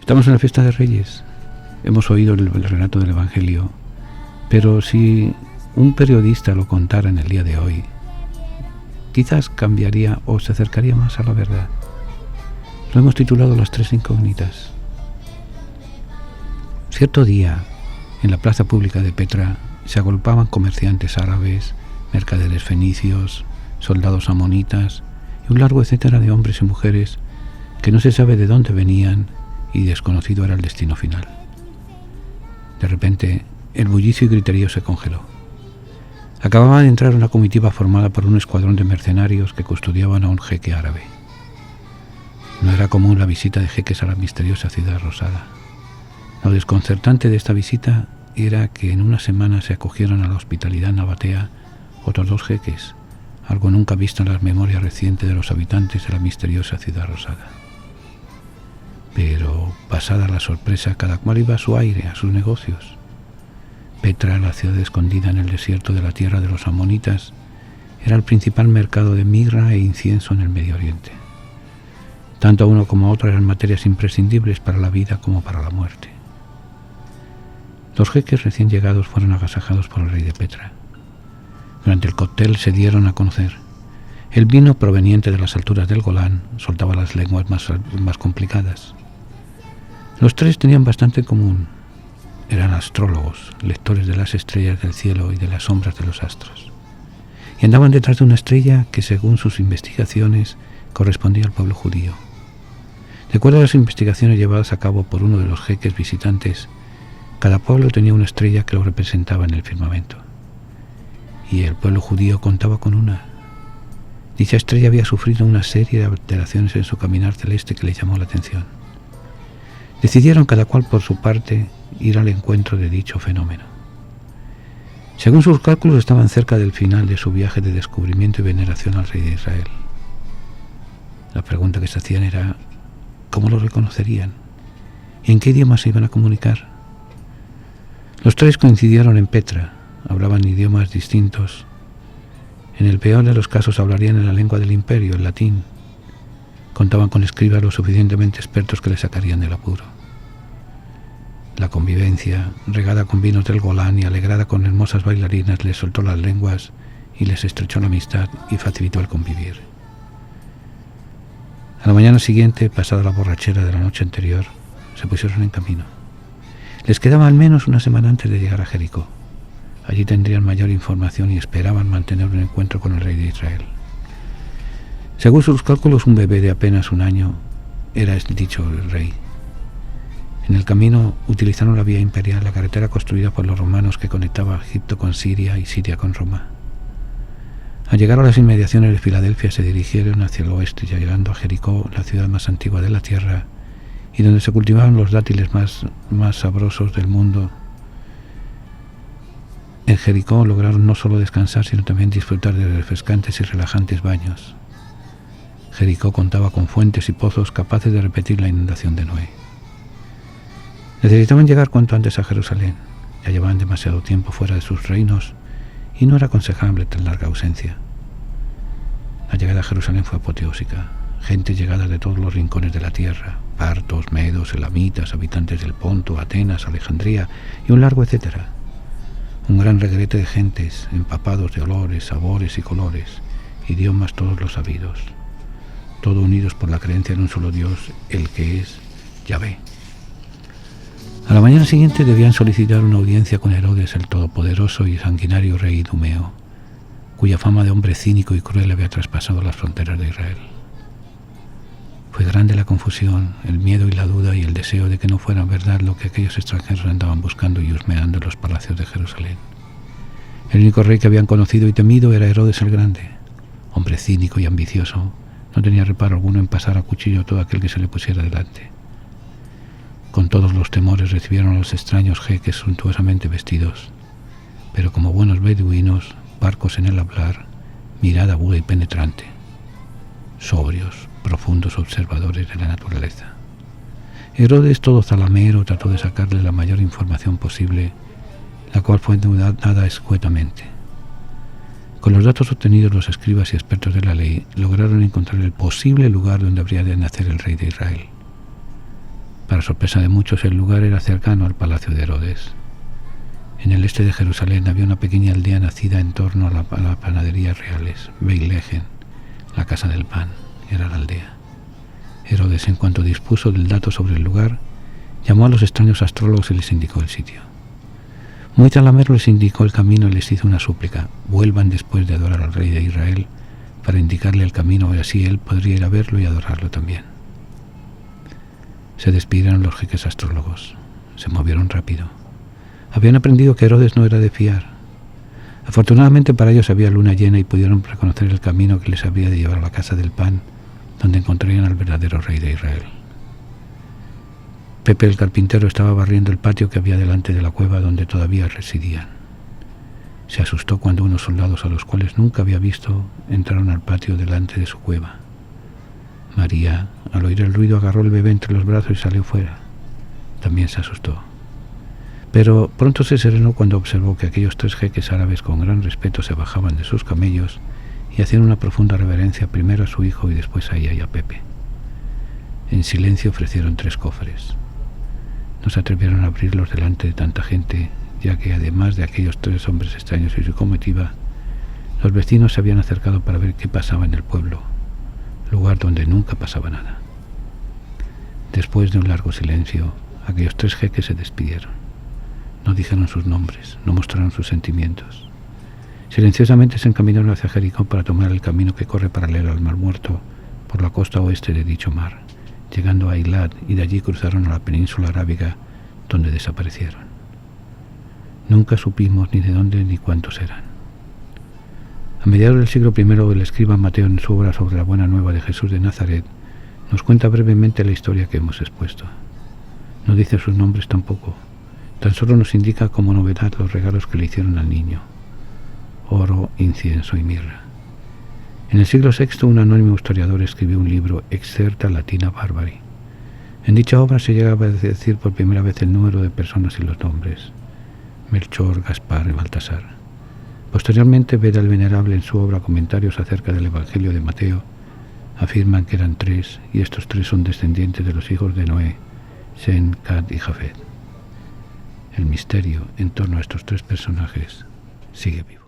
Estamos en la fiesta de Reyes. Hemos oído el relato del Evangelio, pero si un periodista lo contara en el día de hoy, quizás cambiaría o se acercaría más a la verdad. Lo hemos titulado Las tres incógnitas. Cierto día, en la plaza pública de Petra, se agolpaban comerciantes árabes, mercaderes fenicios, soldados amonitas y un largo etcétera de hombres y mujeres que no se sabe de dónde venían y desconocido era el destino final. De repente, el bullicio y griterío se congeló. Acababa de entrar una comitiva formada por un escuadrón de mercenarios que custodiaban a un jeque árabe. No era común la visita de jeques a la misteriosa ciudad rosada. Lo desconcertante de esta visita era que en una semana se acogieron a la hospitalidad nabatea otros dos jeques, algo nunca visto en las memorias recientes de los habitantes de la misteriosa ciudad rosada. Pero, pasada la sorpresa, cada cual iba a su aire, a sus negocios. Petra, la ciudad escondida en el desierto de la tierra de los amonitas, era el principal mercado de mirra e incienso en el Medio Oriente. Tanto uno como otro eran materias imprescindibles para la vida como para la muerte. Los jeques recién llegados fueron agasajados por el rey de Petra. Durante el cóctel se dieron a conocer. El vino proveniente de las alturas del Golán soltaba las lenguas más complicadas. Los tres tenían bastante en común. Eran astrólogos, lectores de las estrellas del cielo y de las sombras de los astros. Y andaban detrás de una estrella que, según sus investigaciones, correspondía al pueblo judío. De acuerdo a las investigaciones llevadas a cabo por uno de los jeques visitantes, cada pueblo tenía una estrella que lo representaba en el firmamento. Y el pueblo judío contaba con una. Dicha estrella había sufrido una serie de alteraciones en su caminar celeste que le llamó la atención. Decidieron cada cual por su parte ir al encuentro de dicho fenómeno. Según sus cálculos, estaban cerca del final de su viaje de descubrimiento y veneración al rey de Israel. La pregunta que se hacían era: ¿cómo lo reconocerían? ¿Y en qué idioma se iban a comunicar? Los tres coincidieron en Petra, hablaban idiomas distintos. En el peor de los casos hablarían en la lengua del imperio, el latín. Contaban con escribas lo suficientemente expertos que les sacarían del apuro. La convivencia, regada con vinos del Golán y alegrada con hermosas bailarinas, les soltó las lenguas y les estrechó la amistad y facilitó el convivir. A la mañana siguiente, pasada la borrachera de la noche anterior, se pusieron en camino. Les quedaba al menos una semana antes de llegar a Jericó. Allí tendrían mayor información y esperaban mantener un encuentro con el rey de Israel. Según sus cálculos, un bebé de apenas un año era dicho el rey. En el camino utilizaron la vía imperial, la carretera construida por los romanos que conectaba Egipto con Siria y Siria con Roma. Al llegar a las inmediaciones de Filadelfia se dirigieron hacia el oeste, ya llegando a Jericó, la ciudad más antigua de la tierra y donde se cultivaban los dátiles más sabrosos del mundo. En Jericó lograron no solo descansar, sino también disfrutar de refrescantes y relajantes baños. Jericó contaba con fuentes y pozos capaces de repetir la inundación de Noé. Necesitaban llegar cuanto antes a Jerusalén. Ya llevaban demasiado tiempo fuera de sus reinos y no era aconsejable tan larga ausencia. La llegada a Jerusalén fue apoteósica. Gente llegada de todos los rincones de la tierra: partos, medos, elamitas, habitantes del Ponto, Atenas, Alejandría y un largo etcétera. Un gran reguerete de gentes, empapados de olores, sabores y colores, idiomas todos los sabidos, todo unidos por la creencia en un solo Dios, el que es Yahvé. A la mañana siguiente debían solicitar una audiencia con Herodes, el todopoderoso y sanguinario rey idumeo, cuya fama de hombre cínico y cruel había traspasado las fronteras de Israel. Fue grande la confusión, el miedo y la duda y el deseo de que no fuera verdad lo que aquellos extranjeros andaban buscando y husmeando en los palacios de Jerusalén. El único rey que habían conocido y temido era Herodes el Grande. Hombre cínico y ambicioso, no tenía reparo alguno en pasar a cuchillo a todo aquel que se le pusiera delante. Con todos los temores recibieron a los extraños jeques suntuosamente vestidos, pero como buenos beduinos, parcos en el hablar, mirada aguda y penetrante, sobrios, profundos observadores de la naturaleza. Herodes, todo zalamero, trató de sacarle la mayor información posible, la cual fue dada escuetamente. Con los datos obtenidos, los escribas y expertos de la ley lograron encontrar el posible lugar donde habría de nacer el rey de Israel. Para sorpresa de muchos, el lugar era cercano al palacio de Herodes. En el este de Jerusalén había una pequeña aldea nacida en torno a las panaderías reales, Beit-Lehem, la casa del pan, era la aldea. Herodes, en cuanto dispuso del dato sobre el lugar, llamó a los extraños astrólogos y les indicó el sitio. Muy talamero les indicó el camino y les hizo una súplica: vuelvan después de adorar al rey de Israel para indicarle el camino, y así él podría ir a verlo y adorarlo también. Se despidieron los jeques astrólogos. Se movieron rápido. Habían aprendido que Herodes no era de fiar. Afortunadamente para ellos había luna llena y pudieron reconocer el camino que les habría de llevar a la casa del pan, donde encontrarían al verdadero rey de Israel. Pepe el carpintero estaba barriendo el patio que había delante de la cueva donde todavía residían. Se asustó cuando unos soldados a los cuales nunca había visto entraron al patio delante de su cueva. María, al oír el ruido, agarró el bebé entre los brazos y salió fuera. También se asustó. Pero pronto se serenó cuando observó que aquellos 3 jeques árabes con gran respeto se bajaban de sus camellos y hacían una profunda reverencia primero a su hijo y después a ella y a Pepe. En silencio ofrecieron 3 cofres. No se atrevieron a abrirlos delante de tanta gente, ya que además de aquellos 3 hombres extraños y su comitiva, los vecinos se habían acercado para ver qué pasaba en el pueblo, lugar donde nunca pasaba nada. Después de un largo silencio, aquellos 3 jeques se despidieron. No dijeron sus nombres, no mostraron sus sentimientos. Silenciosamente se encaminaron hacia Jericó para tomar el camino que corre paralelo al Mar Muerto por la costa oeste de dicho mar, llegando a Eilat, y de allí cruzaron a la península arábiga, donde desaparecieron. Nunca supimos ni de dónde ni cuántos eran. A mediados del siglo I, el escriba Mateo, en su obra sobre la Buena Nueva de Jesús de Nazaret, nos cuenta brevemente la historia que hemos expuesto. No dice sus nombres tampoco, tan solo nos indica como novedad los regalos que le hicieron al niño: oro, incienso y mirra. En el siglo VI, un anónimo historiador escribió un libro, Excerpta Latina Barbari. En dicha obra se llegaba a decir por primera vez el número de personas y los nombres: Melchor, Gaspar y Baltasar. Posteriormente, Beda el Venerable, en su obra Comentarios acerca del Evangelio de Mateo, afirman que eran 3, y estos 3 son descendientes de los hijos de Noé, Sem, Cat y Jafet. El misterio en torno a estos 3 personajes sigue vivo.